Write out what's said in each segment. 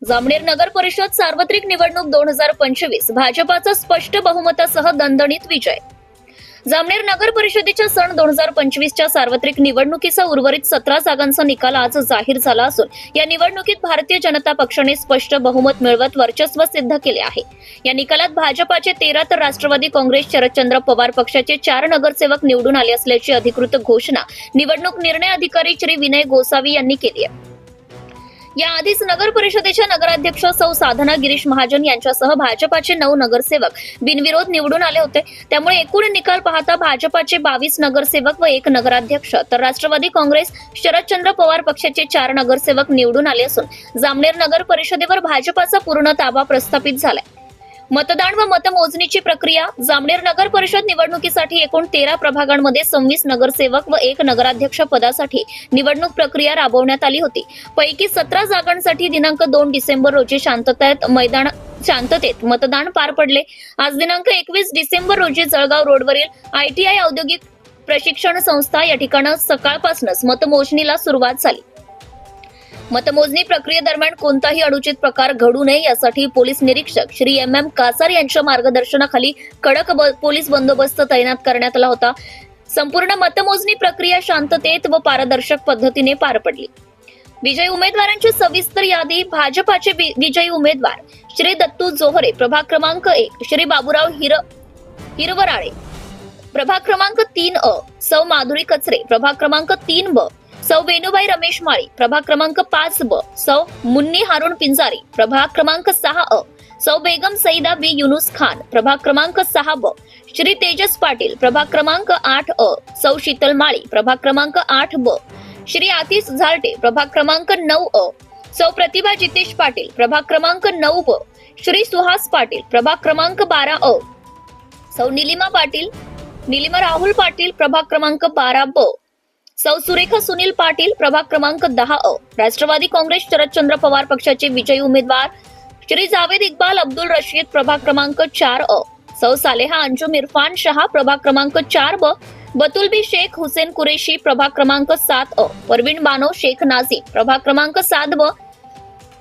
जामनेर नगर परिषद सार्वत्रिक निवडणूक 2025 भाजपाचा स्पष्ट बहुमतासह दणदणीत विजय। जामनेर नगर परिषदेच्या सन 2025च्या सार्वत्रिक निवडणुकीचा उर्वरित 17 जागांचा निकाल आज जाहीर झाला असून या निवडणुकीत भारतीय जनता पक्षाने स्पष्ट बहुमत मिळवत वर्चस्व सिद्ध केले आहे। या निकालात भाजपाचे 13 तर राष्ट्रवादी काँग्रेस शरदचंद्र पवार पक्षाचे 4 नगरसेवक निवडून आले असल्याची अधिकृत घोषणा निवडणूक निर्णय अधिकारी श्री विनय गोसावी यांनी केली आहे। याआधीच नगर परिषदेच्या नगराध्यक्ष सौ साधना गिरीश महाजन यांच्यासह भाजपाचे 9 नगरसेवक बिनविरोध निवडून आले होते। त्यामुळे एकूण निकाल पाहता भाजपाचे 22 नगरसेवक व 1 नगराध्यक्ष तर राष्ट्रवादी काँग्रेस शरदचंद्र पवार पक्षाचे 4 नगरसेवक निवडून आले असून जामनेर नगर परिषदेवर भाजपाचा पूर्ण ताबा प्रस्थापित झालाय। मतदान व मतमोजणीची प्रक्रिया। जामनेर नगर परिषद निवडणुकीसाठी एकूण 13 प्रभागांमध्ये 26 नगरसेवक व 1 नगराध्यक्ष पदासाठी निवडणूक प्रक्रिया राबवण्यात आली होती। पैकी 17 जागांसाठी दिनांक 2 डिसेंबर रोजी शांततेत मतदान पार पडले। आज दिनांक 21 डिसेंबर रोजी जळगाव रोडवरील ITI औद्योगिक प्रशिक्षण संस्था या ठिकाणी सकाळपासूनच मतमोजणीला सुरुवात झाली। मतमोजणी प्रक्रियेदरम्यान कोणताही अनुचित प्रकार घडू नये यासाठी पोलीस निरीक्षक श्री MM कासार यांच्या मार्गदर्शनाखाली कडक पोलीस बंदोबस्त तैनात करण्यात आला होता। संपूर्ण मतमोजणी प्रक्रिया शांततेत व पारदर्शक पद्धतीने पार पडली। विजयी उमेदवारांची सविस्तर यादी। भाजपाचे विजयी उमेदवार श्री दत्तू जोहरे प्रभाग क्रमांक 1, श्री बाबूराव हिरवराळे प्रभाग क्रमांक 3A, सौ माधुरी कचरे प्रभाग क्रमांक 3B, सौ वेणुबाई रमेश माळी प्रभाग क्रमांक 5B, सौ मुन्नी हारून पिंजारी प्रभाग क्रमांक 6A, सौ बेगम सईदा बी युनुस खान प्रभाग क्रमांक 6B, श्री तेजस पाटील प्रभाग क्रमांक 8A, सौ शीतल माळी प्रभाग क्रमांक 8B, श्री आतिश झालटे प्रभाग क्रमांक 9A, सौ प्रतिभा जितेश पाटील प्रभाग क्रमांक 9B, श्री सुहास पाटील प्रभाग क्रमांक 12A, सौ निलिमा राहुल पाटील प्रभाग क्रमांक 12B, सौ सुरेखा सुनील पाटील प्रभाग क्रमांक 10A, राष्ट्रवादी काँग्रेस शरदचंद्र पवार पक्षाचे विजयी उमेदवार श्री जावेद इक्बाल अब्दुल रशीद प्रभाग क्रमांक 4A, सौ सालेहा अंजुम इरफान शहा प्रभाग क्रमांक 4B, बतुलबी शेख हुसेन कुरेशी प्रभाग क्रमांक 7A, परवीन बानो शेख नाझी प्रभाग क्रमांक 7B।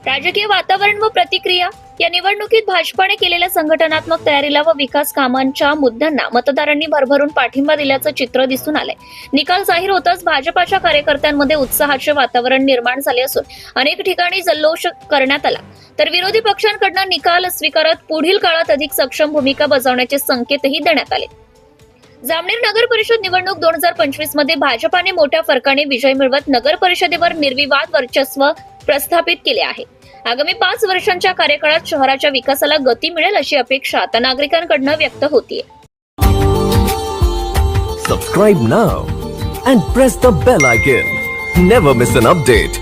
राजकीय वातावरण व प्रतिक्रिया। या निवडणुकीत भाजपाने केलेल्या संघटनात्मक तयारीला व विकास कामांच्या मुद्द्यांना मतदारांनी भरभरून पाठिंबा दिल्याचं चित्र दिसून आलंय। निकाल जाहीर होताच भाजपाच्या कार्यकर्त्यांमध्ये उत्साहाचे वातावरण निर्माण झाले असून अनेक ठिकाणी जल्लोष करण्यात आला, तर विरोधी पक्षांकडून निकाल स्वीकारत पुढील काळात अधिक सक्षम भूमिका बजावण्याचे संकेतही देण्यात आले। जामनेर नगर परिषद निवडणूक 2025 मध्ये भाजपाने मोठ्या फरकाने विजय मिळवत नगर परिषदेवर निर्विवाद वर्चस्व प्रस्थापित केले आहे। आगामी 5 वर्षांच्या कार्यकाळात शहराच्या विकासाला गती मिळेल अशी अपेक्षा आता नागरिकांकडून व्यक्त होतीये। Subscribe now and press the bell icon. Never miss an update.